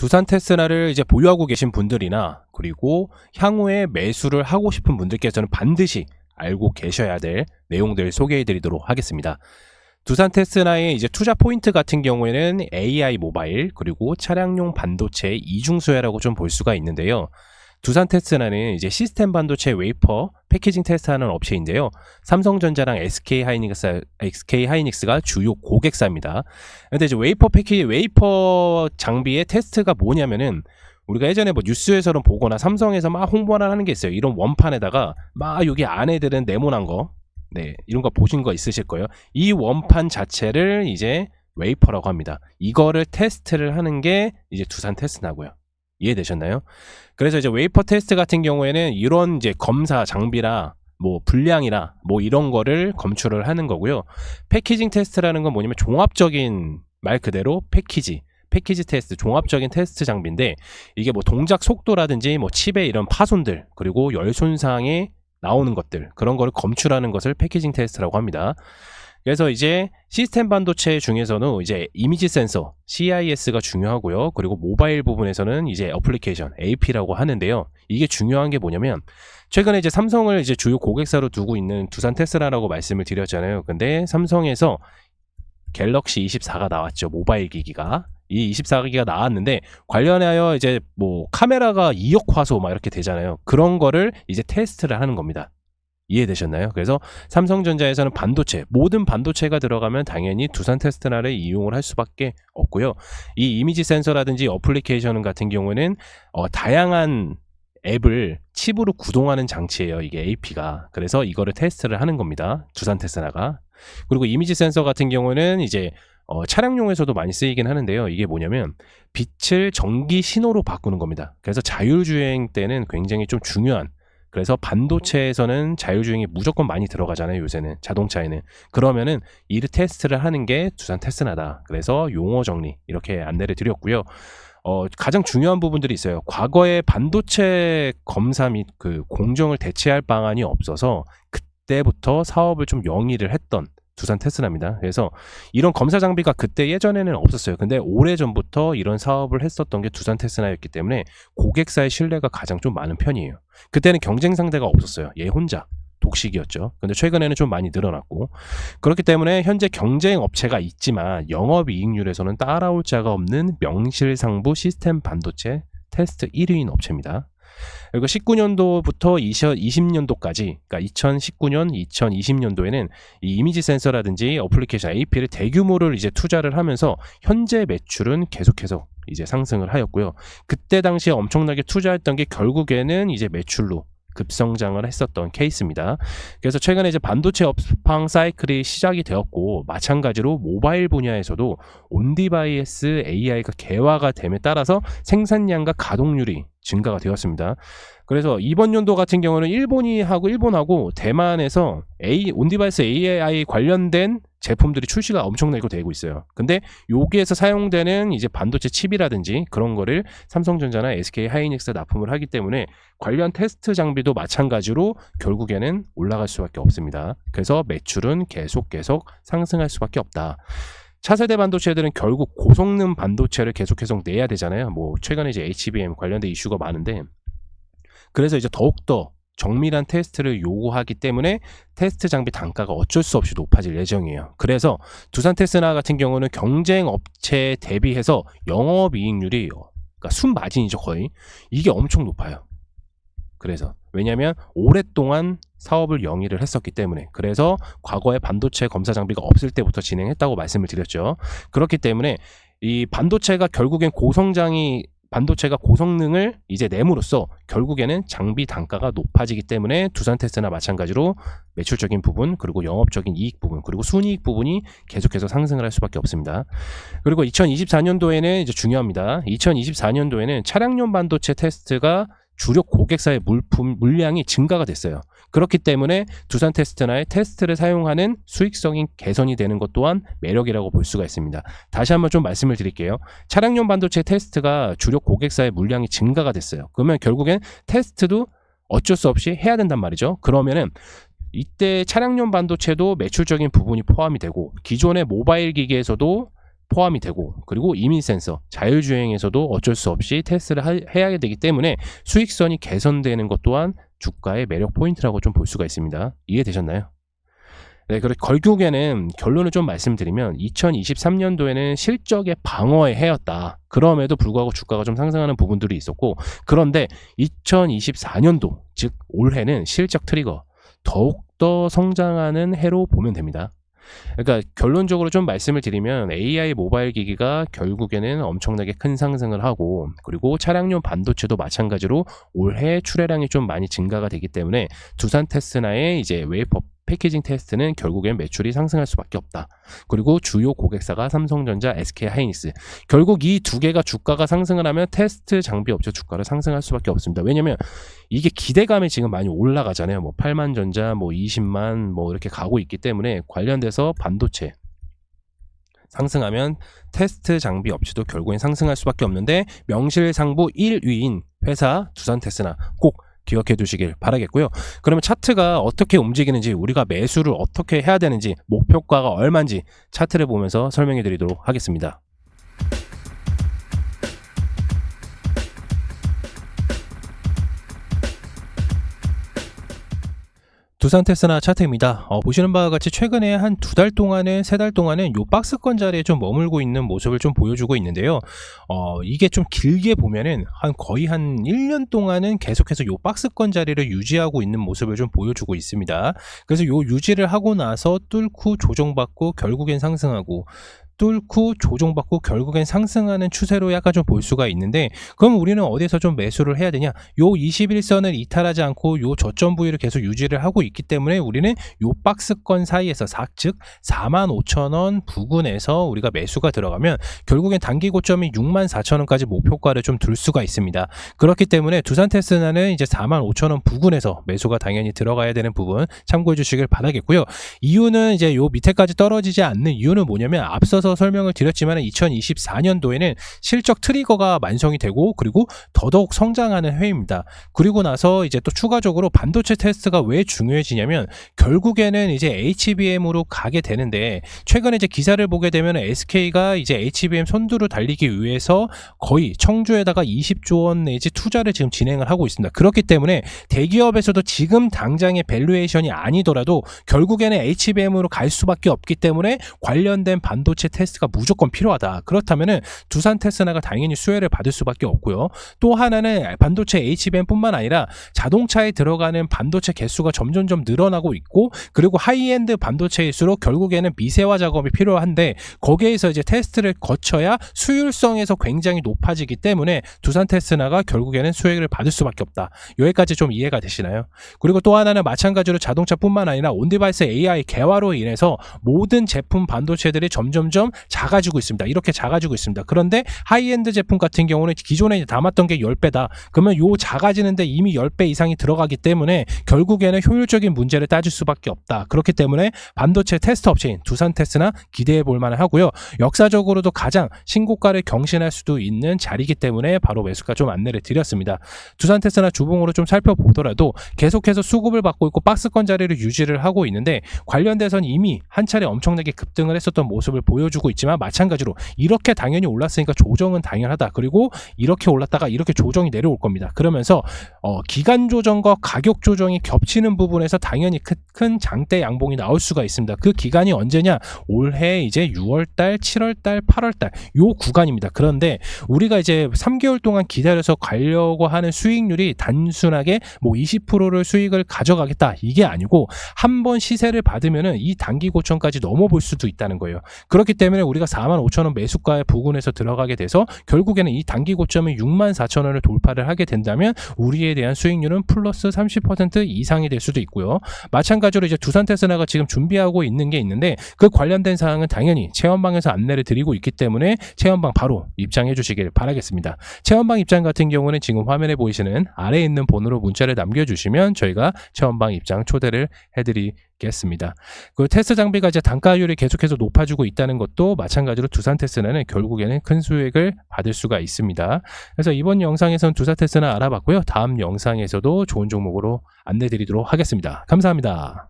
두산 테슬라를 이제 보유하고 계신 분들이나 그리고 향후에 매수를 하고 싶은 분들께서는 반드시 알고 계셔야 될 내용들 소개해 드리도록 하겠습니다. 두산 테슬라의 이제 투자 포인트 같은 경우에는 AI 모바일 그리고 차량용 반도체 이중수혜라고 좀 볼 수가 있는데요. 두산 테슬라는 이제 시스템 반도체 웨이퍼 패키징 테스트하는 업체인데요. 삼성전자랑 SK 하이닉스가 주요 고객사입니다. 근데 이제 웨이퍼 장비의 테스트가 뭐냐면은 우리가 예전에 뭐 뉴스에서는 보거나 삼성에서 막 홍보를 하는 게 있어요. 이런 원판에다가 막 여기 안에 들은 네모난 거, 네, 이런 거 보신 거 있으실 거예요. 이 원판 자체를 이제 웨이퍼라고 합니다. 이거를 테스트를 하는 게 이제 두산 테슬라고요. 이해되셨나요? 그래서 이제 웨이퍼 테스트 같은 경우에는 이런 이제 검사 장비라 뭐 분량이라 뭐 이런 거를 검출을 하는 거고요. 패키징 테스트라는 건 뭐냐면 종합적인 말 그대로 패키지 테스트, 종합적인 테스트 장비인데 이게 뭐 동작 속도라든지 뭐 칩의 이런 파손들 그리고 열 손상에 나오는 것들 그런 거를 검출하는 것을 패키징 테스트라고 합니다. 그래서 이제 시스템 반도체 중에서는 이제 이미지 센서 CIS가 중요하고요. 그리고 모바일 부분에서는 이제 어플리케이션 AP라고 하는데요. 이게 중요한 게 뭐냐면 최근에 이제 삼성을 이제 주요 고객사로 두고 있는 두산 테슬라라고 말씀을 드렸잖아요. 근데 삼성에서 갤럭시 24가 나왔죠. 모바일 기기가. 이 24기가 나왔는데 관련하여 이제 뭐 카메라가 2억 화소 막 이렇게 되잖아요. 그런 거를 이제 테스트를 하는 겁니다. 이해되셨나요? 그래서 삼성전자에서는 모든 반도체가 들어가면 당연히 두산 테슬라를 이용을 할 수밖에 없고요. 이 이미지 센서라든지 어플리케이션 같은 경우는 다양한 앱을 칩으로 구동하는 장치예요. 이게 AP가. 그래서 이거를 테스트를 하는 겁니다. 두산 테슬라가. 그리고 이미지 센서 같은 경우는 이제 차량용에서도 많이 쓰이긴 하는데요. 이게 뭐냐면 빛을 전기 신호로 바꾸는 겁니다. 그래서 자율주행 때는 굉장히 좀 중요한, 그래서 반도체에서는 자율주행이 무조건 많이 들어가잖아요. 요새는 자동차에는. 그러면은 이 테스트를 하는 게 두산 테슬라다. 그래서 용어 정리 이렇게 안내를 드렸고요. 가장 중요한 부분들이 있어요. 과거에 반도체 검사 및 그 공정을 대체할 방안이 없어서 그때부터 사업을 좀 영위를 했던 두산 테슬라입니다. 그래서 이런 검사 장비가 그때 예전에는 없었어요. 근데 오래전부터 이런 사업을 했었던 게 두산 테슬라였기 때문에 고객사의 신뢰가 가장 좀 많은 편이에요. 그때는 경쟁 상대가 없었어요. 얘 혼자 독식이었죠. 근데 최근에는 좀 많이 늘어났고, 그렇기 때문에 현재 경쟁 업체가 있지만 영업이익률에서는 따라올 자가 없는 명실상부 시스템 반도체 테스트 1위인 업체입니다. 그리고 19년도부터 2020년도까지, 그러니까 2019년, 2020년도에는 이 이미지 센서라든지 어플리케이션 AP를 대규모를 이제 투자를 하면서 현재 매출은 계속해서 이제 상승을 하였고요. 그때 당시에 엄청나게 투자했던 게 결국에는 이제 매출로 급성장을 했었던 케이스입니다. 그래서 최근에 이제 반도체 업황 사이클이 시작이 되었고, 마찬가지로 모바일 분야에서도 온디바이스 AI가 개화가 됨에 따라서 생산량과 가동률이 증가가 되었습니다. 그래서 이번 연도 같은 경우는 일본하고 대만에서 온디바이스 AI 관련된 제품들이 출시가 엄청나게 되고 있어요. 근데 여기에서 사용되는 이제 반도체 칩이라든지 그런 거를 삼성전자나 SK 하이닉스 납품을 하기 때문에 관련 테스트 장비도 마찬가지로 결국에는 올라갈 수밖에 없습니다. 그래서 매출은 계속 상승할 수밖에 없다. 차세대 반도체들은 결국 고성능 반도체를 계속 내야 되잖아요. 뭐 최근에 이제 HBM 관련된 이슈가 많은데, 그래서 이제 더욱더 정밀한 테스트를 요구하기 때문에 테스트 장비 단가가 어쩔 수 없이 높아질 예정이에요. 그래서 두산 테슬라 같은 경우는 경쟁 업체에 대비해서 영업이익률이, 그러니까 순마진이죠 거의, 이게 엄청 높아요. 그래서 왜냐하면 오랫동안 사업을 영위를 했었기 때문에, 그래서 과거에 반도체 검사 장비가 없을 때부터 진행했다고 말씀을 드렸죠. 그렇기 때문에 이 반도체가 고성능을 이제 내므로써 결국에는 장비 단가가 높아지기 때문에 두산 테슬라 마찬가지로 매출적인 부분, 그리고 영업적인 이익 부분, 그리고 순이익 부분이 계속해서 상승을 할 수밖에 없습니다. 그리고 2024년도에는 이제 중요합니다. 2024년도에는 차량용 반도체 테스트가 주력 고객사의 물량이 증가가 됐어요. 그렇기 때문에 두산 테슬라의 테스트를 사용하는 수익성이 개선이 되는 것 또한 매력이라고 볼 수가 있습니다. 다시 한번 좀 말씀을 드릴게요. 차량용 반도체 테스트가 주력 고객사의 물량이 증가가 됐어요. 그러면 결국엔 테스트도 어쩔 수 없이 해야 된단 말이죠. 그러면은 이때 차량용 반도체도 매출적인 부분이 포함이 되고, 기존의 모바일 기기에서도 포함이 되고, 그리고 이민 센서, 자율주행에서도 어쩔 수 없이 테스트를 해야 되기 때문에 수익성이 개선되는 것 또한 주가의 매력 포인트라고 좀 볼 수가 있습니다. 이해되셨나요? 네, 그리고 결국에는 결론을 좀 말씀드리면 2023년도에는 실적의 방어의 해였다. 그럼에도 불구하고 주가가 좀 상승하는 부분들이 있었고, 그런데 2024년도, 즉 올해는 실적 트리거 더욱더 성장하는 해로 보면 됩니다. 그러니까 결론적으로 좀 말씀을 드리면 AI 모바일 기기가 결국에는 엄청나게 큰 상승을 하고, 그리고 차량용 반도체도 마찬가지로 올해 출하량이 좀 많이 증가가 되기 때문에 두산 테스나의 이제 웨이퍼 패키징 테스트는 결국엔 매출이 상승할 수밖에 없다. 그리고 주요 고객사가 삼성전자, SK하이닉스. 결국 이 두 개가 주가가 상승을 하면 테스트 장비 업체 주가를 상승할 수밖에 없습니다. 왜냐면 이게 기대감이 지금 많이 올라가잖아요. 뭐 8만 전자, 뭐 20만 뭐 이렇게 가고 있기 때문에 관련돼서 반도체 상승하면 테스트 장비 업체도 결국엔 상승할 수밖에 없는데, 명실상부 1위인 회사 두산 테스나 꼭 기억해 두시길 바라겠고요. 그러면 차트가 어떻게 움직이는지, 우리가 매수를 어떻게 해야 되는지, 목표가가 얼마인지 차트를 보면서 설명해 드리도록 하겠습니다. 두산 테스나 차트입니다. 보시는 바와 같이 최근에 한 2달 동안은, 3달 동안은 요 박스권 자리에 좀 머물고 있는 모습을 좀 보여주고 있는데요. 이게 좀 길게 보면은 거의 한 1년 동안은 계속해서 요 박스권 자리를 유지하고 있는 모습을 좀 보여주고 있습니다. 그래서 요 유지를 하고 나서 뚫고 조정받고 결국엔 상승하고, 뚫고 조정받고 결국엔 상승하는 추세로 약간 좀 볼 수가 있는데, 그럼 우리는 어디서 좀 매수를 해야 되냐? 요 21선을 이탈하지 않고 요 저점 부위를 계속 유지를 하고 있기 때문에 우리는 요 박스권 사이에서, 즉 45,000원 부근에서 우리가 매수가 들어가면 결국엔 단기 고점이 64,000원까지 목표가를 좀 둘 수가 있습니다. 그렇기 때문에 두산 테스나는 이제 45,000원 부근에서 매수가 당연히 들어가야 되는 부분 참고해 주시길 바라겠고요. 이유는 이제 요 밑에까지 떨어지지 않는 이유는 뭐냐면, 앞서서 설명을 드렸지만 2024년도에는 실적 트리거가 완성이 되고, 그리고 더더욱 성장하는 해입니다. 그리고 나서 이제 또 추가적으로 반도체 테스트가 왜 중요해지냐면, 결국에는 이제 HBM으로 가게 되는데, 최근에 이제 기사를 보게 되면 SK가 이제 HBM 선두를 달리기 위해서 거의 청주에다가 20조 원 내지 투자를 지금 진행을 하고 있습니다. 그렇기 때문에 대기업에서도 지금 당장의 밸류에이션이 아니더라도 결국에는 HBM으로 갈 수밖에 없기 때문에 관련된 반도체 테스트가 무조건 필요하다. 그렇다면은 두산 테스나가 당연히 수혜를 받을 수밖에 없고요. 또 하나는 반도체 HBM뿐만 아니라 자동차에 들어가는 반도체 개수가 점점점 늘어나고 있고, 그리고 하이엔드 반도체일수록 결국에는 미세화 작업이 필요한데, 거기에서 이제 테스트를 거쳐야 수율성에서 굉장히 높아지기 때문에 두산 테스나가 결국에는 수혜를 받을 수밖에 없다. 여기까지 좀 이해가 되시나요? 그리고 또 하나는 마찬가지로 자동차뿐만 아니라 온디바이스 AI 개화로 인해서 모든 제품 반도체들이 점점점 작아지고 있습니다. 이렇게 작아지고 있습니다. 그런데 하이엔드 제품 같은 경우는 기존에 담았던 게 10배다. 그러면 요 작아지는데 이미 10배 이상이 들어가기 때문에 결국에는 효율적인 문제를 따질 수밖에 없다. 그렇기 때문에 반도체 테스트 업체인 두산 테스나 기대해 볼 만하고요. 역사적으로도 가장 신고가를 경신할 수도 있는 자리이기 때문에 바로 매수가 좀 안내를 드렸습니다. 두산 테스나 주봉으로 좀 살펴보더라도 계속해서 수급을 받고 있고 박스권 자리를 유지를 하고 있는데, 관련돼서는 이미 한 차례 엄청나게 급등을 했었던 모습을 보여주고 있지만, 마찬가지로 이렇게 당연히 올랐으니까 조정은 당연하다. 그리고 이렇게 올랐다가 이렇게 조정이 내려올 겁니다. 그러면서 기간 조정과 가격 조정이 겹치는 부분에서 당연히 큰 장대 양봉이 나올 수가 있습니다. 그 기간이 언제냐? 올해 이제 6월달, 7월달, 8월달 요 구간입니다. 그런데 우리가 이제 3개월 동안 기다려서 가려고 하는 수익률이 단순하게 뭐 20%를 수익을 가져가겠다 이게 아니고, 한번 시세를 받으면은 이 단기 고점까지 넘어볼 수도 있다는 거예요. 그렇기 때문에 우리가 45,000원 매수가의 부근에서 들어가게 돼서 결국에는 이 단기 고점이 64,000원을 돌파를 하게 된다면 우리에 대한 수익률은 플러스 30% 이상이 될 수도 있고요. 마찬가지로 이제 두산 테스나가 지금 준비하고 있는 게 있는데, 그 관련된 사항은 당연히 체험방에서 안내를 드리고 있기 때문에 체험방 바로 입장해 주시길 바라겠습니다. 체험방 입장 같은 경우는 지금 화면에 보이시는 아래에 있는 번호로 문자를 남겨주시면 저희가 체험방 입장 초대를 해드리겠습니다. 그 테스트 장비가 이제 단가율이 계속해서 높아지고 있다는 것도 마찬가지로 두산 테스나는 결국에는 큰 수익을 받을 수가 있습니다. 그래서 이번 영상에서는 두산 테스나 알아봤고요. 다음 영상에서도 좋은 종목으로 안내드리도록 하겠습니다. 감사합니다.